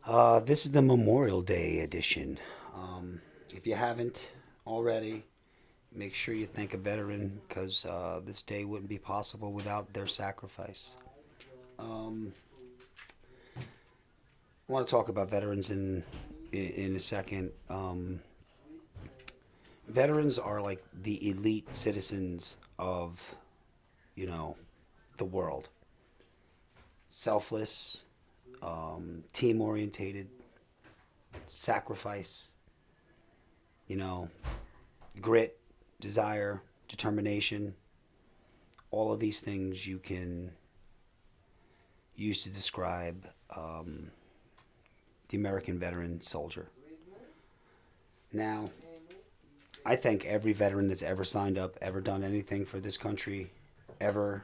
This is the Memorial Day edition. If you haven't already, make sure you thank a veteran because this day wouldn't be possible without their sacrifice. Um, I want to talk about veterans in a second. Veterans are like the elite citizens of you know the world. Selfless, team orientated, sacrifice. You know, grit, desire, determination, all of these things you can use to describe the American veteran soldier. Now, I thank every veteran that's ever signed up, ever done anything for this country, ever,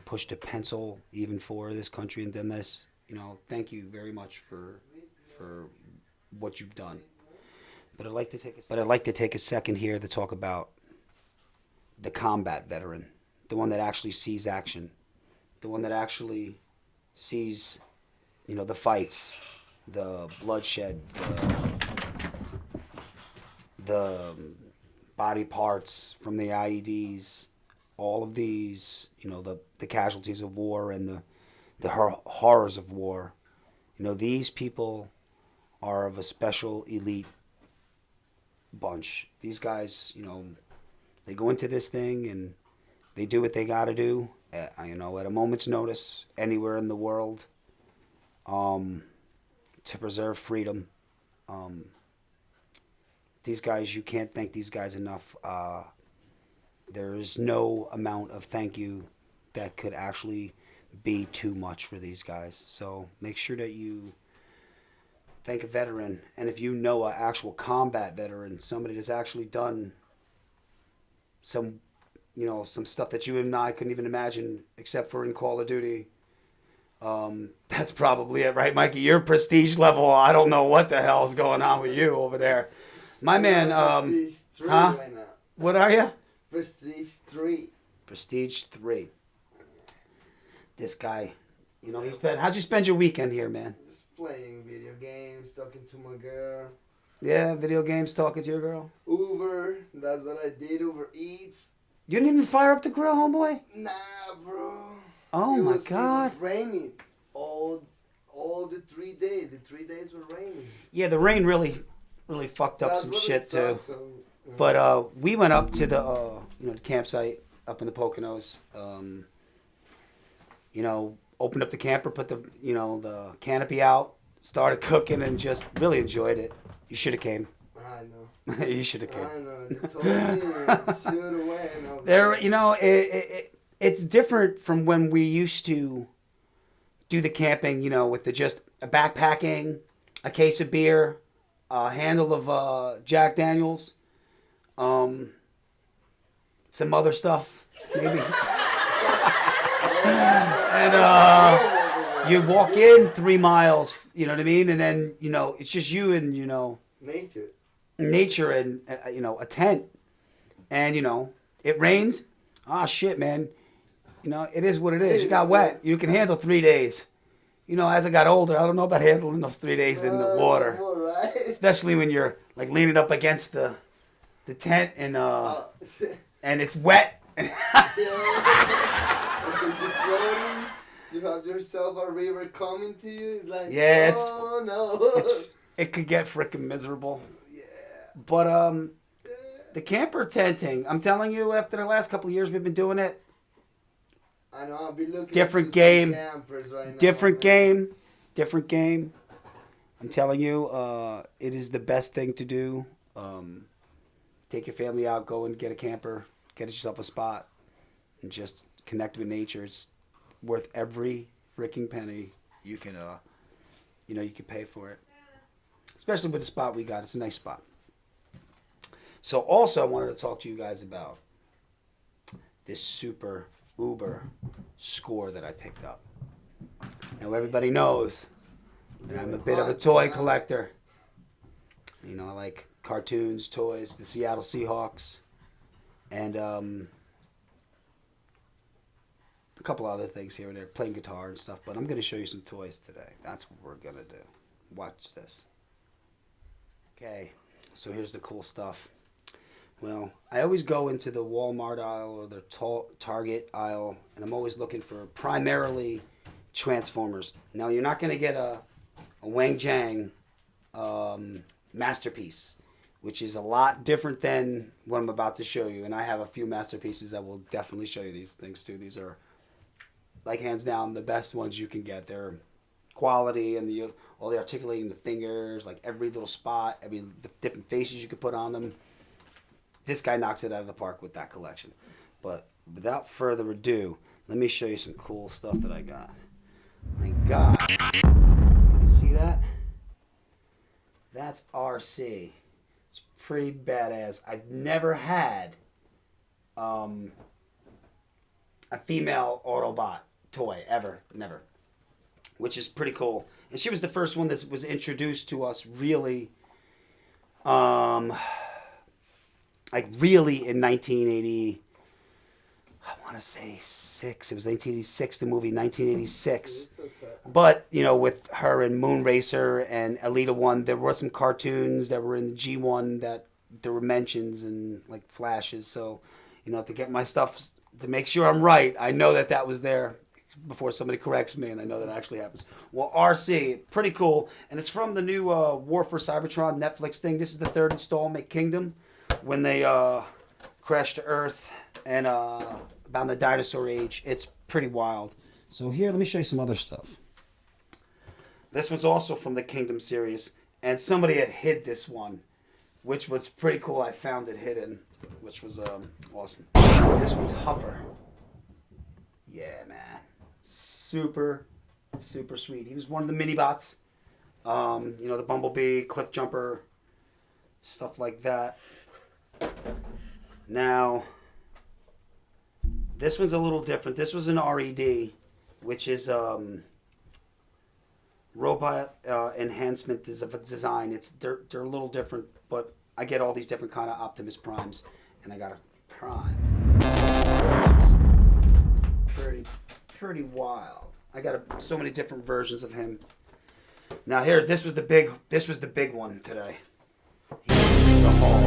pushed a pencil even for this country and done this. Thank you very much for what you've done. But I'd like to take a second here to talk about the combat veteran, the one that actually sees action, the one that actually sees, the fights, the bloodshed, the body parts from the IEDs, all of these, the casualties of war and the horrors of war. These people are of a special elite bunch. These guys, they go into this thing and they do what they got to do, at a moment's notice, anywhere in the world, to preserve freedom. Um, these guys, you can't thank these guys enough. There is no amount of thank you that could actually be too much for these guys. So make sure that you thank a veteran. And if you know an actual combat veteran, somebody that's actually done some, some stuff that you and I couldn't even imagine except for in Call of Duty. That's probably it, right, Mikey? Your prestige level, I don't know what the hell is going on with you over there. My man, Prestige 3 huh? right now. What are you? Prestige 3. Prestige 3. This guy, how'd you spend your weekend here, man? Just playing video games, talking to my girl. Yeah, video games, talking to your girl. Uber, that's what I did. Uber Eats. You didn't even fire up the grill, homeboy? Nah, bro. Oh my God. It was raining all the 3 days. The 3 days were raining. Yeah, the rain really fucked up That some really shit too. sucks, But we went up to the campsite up in the Poconos. Opened up the camper, put the canopy out, started cooking, and just really enjoyed it. You should have came. I know. You should have came. I know. You told me. Should have went. There, it's different from when we used to do the camping. With just a backpacking, a case of beer, a handle of Jack Daniels, some other stuff maybe, and you walk in 3 miles. You know what I mean, and then it's just you and nature and a tent, and it rains. Ah, shit, man. It is what it is. You got wet. You can handle 3 days. As I got older, I don't know about handling those 3 days in the water, Right. especially when you're like leaning up against the tent and and it's wet. You have yourself a river coming to you. It's like, Yeah, oh no. It could get freaking miserable. Yeah. But the camper tenting, I'm telling you, after the last couple of years we've been doing it, I know. I'll be looking. different at game, campers right now, different man. game. I'm telling you, it is the best thing to do. Take your family out, go and get a camper, get yourself a spot, and just connect with nature. It's worth every freaking penny you can, you can pay for it. Especially with the spot we got, it's a nice spot. So also, I wanted to talk to you guys about this super uber score that I picked up. Now everybody knows that I'm a bit of a toy collector. I like cartoons, toys, the Seattle Seahawks, and a couple other things here and there, playing guitar and stuff. But I'm going to show you some toys today. That's what we're going to do. Watch this. Okay, so here's the cool stuff. Well, I always go into the Walmart aisle or the Target aisle, and I'm always looking for primarily Transformers. Now, you're not going to get a Wang Jiang masterpiece, which is a lot different than what I'm about to show you. And I have a few masterpieces that will definitely show you these things too. These are, like, hands down the best ones you can get. They're quality and all the articulating the fingers, like every little spot, the different faces you could put on them. This guy knocks it out of the park with that collection. But without further ado, let me show you some cool stuff that I got. You can see that? That's RC. It's pretty badass. I've never had a female Autobot toy ever, never, which is pretty cool. And she was the first one that was introduced to us really, really in 1980. I want to say 6. It was 1986. The movie 1986. But with her and Moonracer and Elita 1, there were some cartoons that were in the G1 that there were mentions and like flashes. So, to get my stuff to make sure I'm right, I know that was there before somebody corrects me, and I know that actually happens. Well, RC, pretty cool, and it's from the new War for Cybertron Netflix thing. This is the 3rd installment, Kingdom, when they crash to Earth and about the dinosaur age. It's pretty wild. So here, let me show you some other stuff. This one's also from the Kingdom series, and somebody had hid this one, which was pretty cool. I found it hidden, which was awesome. This one's Huffer. Yeah, man. Super, super sweet. He was one of the mini-bots. The Bumblebee, Cliff Jumper, stuff like that. Now, this one's a little different. This was an RED, which is robot enhancement design. They're a little different, but I get all these different kind of Optimus Primes, and I got a Prime. Pretty wild. I got so many different versions of him. Now here, this was the big one today. Here's the Hall.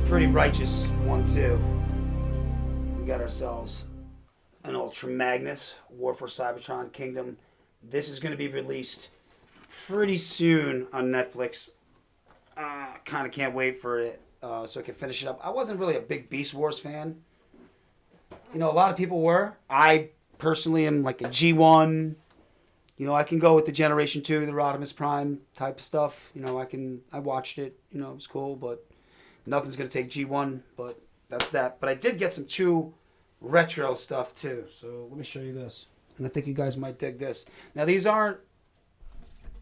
Pretty righteous one too. We got ourselves an Ultra Magnus, War for Cybertron Kingdom. This is going to be released pretty soon on Netflix. Kind of can't wait for it so I can finish it up. I wasn't really a big Beast Wars fan. A lot of people were. I personally am like a G1. I can go with the Generation 2, the Rodimus Prime type stuff. I watched it. It was cool, but nothing's going to take G1, but that's that. But I did get some 2 retro stuff too. So let me show you this. And I think you guys might dig this. Now, these aren't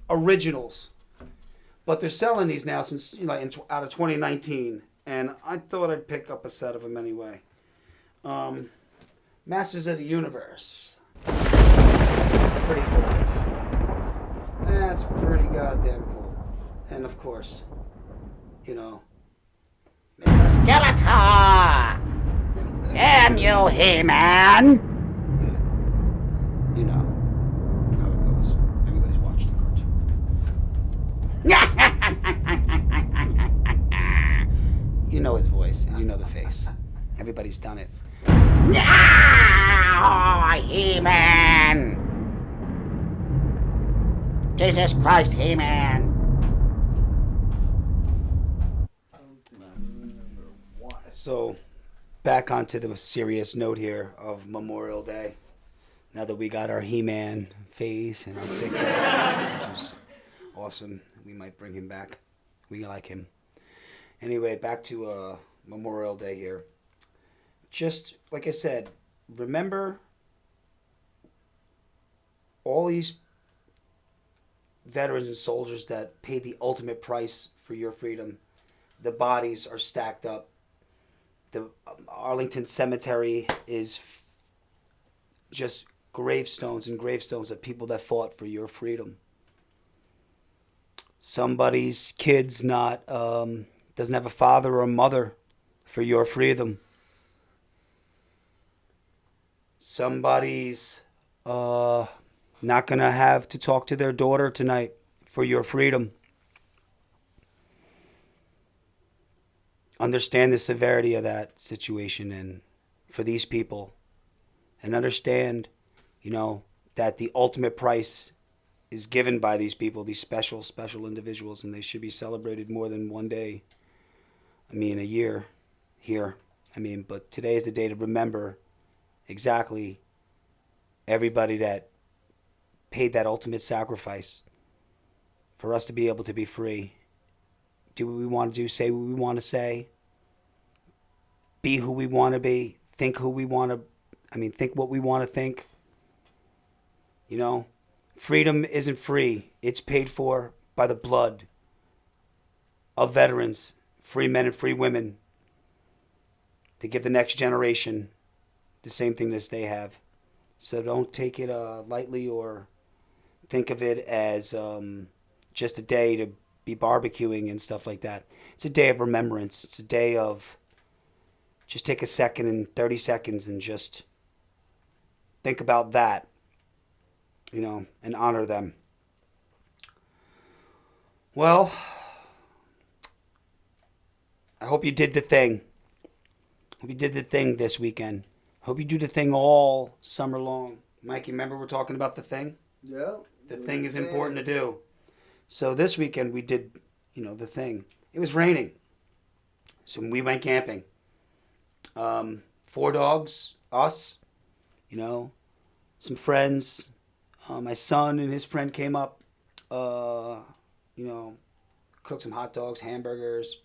originals, but they're selling these now since out of 2019. And I thought I'd pick up a set of them anyway. Masters of the Universe. That's pretty cool. That's pretty goddamn cool. And of course, Mr. Skeletor! Damn you, He-Man! You know how it goes. Everybody's watched the cartoon. You know his voice, and you know the face. Everybody's done it. He-Man! Jesus Christ, He-Man! So, back onto the serious note here of Memorial Day. Now that we got our He-Man face and our picture, which is awesome. We might bring him back. We like him. Anyway, back to Memorial Day here. Just like I said, remember all these veterans and soldiers that paid the ultimate price for your freedom. The bodies are stacked up. The Arlington Cemetery is just gravestones and gravestones of people that fought for your freedom. Somebody's kid's not doesn't have a father or a mother for your freedom. Somebody's not going to have to talk to their daughter tonight for your freedom. Understand the severity of that situation and for these people. And understand, that the ultimate price is given by these people, these special, special individuals, and they should be celebrated more than one day. A year here. But today is the day to remember exactly everybody that paid that ultimate sacrifice for us to be able to be free. Do what we want to do, say what we want to say, be who we want to be, think what we want to think. Freedom isn't free. It's paid for by the blood of veterans, free men and free women, to give the next generation the same thing as they have. So don't take it lightly or think of it as just a day to be barbecuing and stuff like that. It's a day of remembrance. It's a day of just take a second and 30 seconds and just think about that, and honor them. Well, I hope you did the thing. Hope you did the thing this weekend. Hope you do the thing all summer long. Mikey, remember we're talking about the thing? Yeah. The thing is important to do. So this weekend we did, the thing. It was raining. So we went camping. 4 dogs, us, some friends. My son and his friend came up, cooked some hot dogs, hamburgers.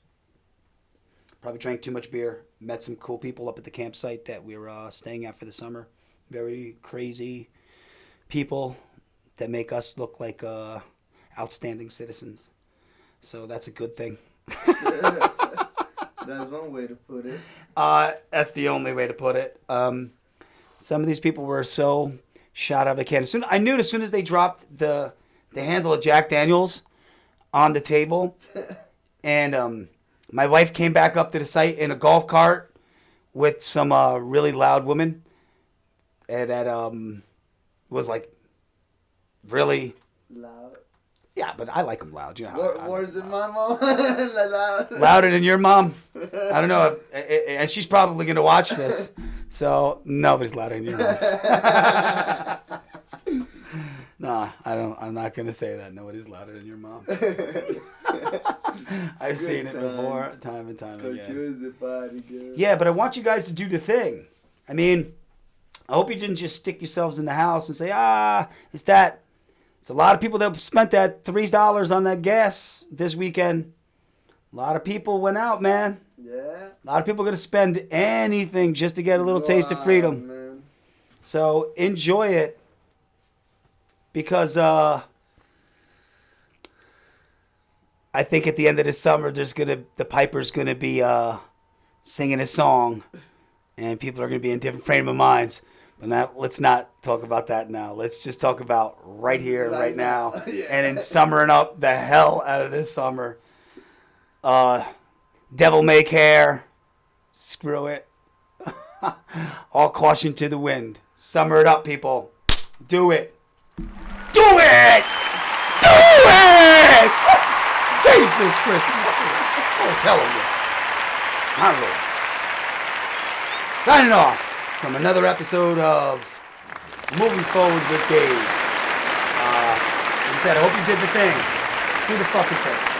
Probably drank too much beer. Met some cool people up at the campsite that we were staying at for the summer. Very crazy people that make us look like outstanding citizens. So that's a good thing. That's one way to put it. That's the only way to put it. Some of these people were so shot out of a cannon. I knew as soon as they dropped the handle of Jack Daniels on the table, and my wife came back up to the site in a golf cart with some really loud woman, and that was like really loud. Yeah, but I like them loud. Worse than my mom. Loud. Louder than your mom? I don't know. And she's probably going to watch this. So, nobody's louder than your mom. Nah, I'm not going to say that. Nobody's louder than your mom. I've seen it before, time and time again. She was the party girl. Yeah, but I want you guys to do the thing. I hope you didn't just stick yourselves in the house and say, it's that. It's a lot of people that spent that $3 on that gas this weekend. A lot of people went out, man. Yeah. A lot of people are going to spend anything just to get a little taste of freedom. Man. So enjoy it. Because I think at the end of the summer, the Piper's going to be singing a song. And people are going to be in different frame of minds. But let's not talk about that now. Let's just talk about right here, right now. Yeah. And in summering up the hell out of this summer. Devil may care. Screw it. All caution to the wind. Summer it up, people. Do it. Do it! Do it! Jesus Christmas. Oh, tell them you. Not really. Signing off from another episode of Moving Forward with Dave. Like I said, I hope you did the thing. Do the fucking thing.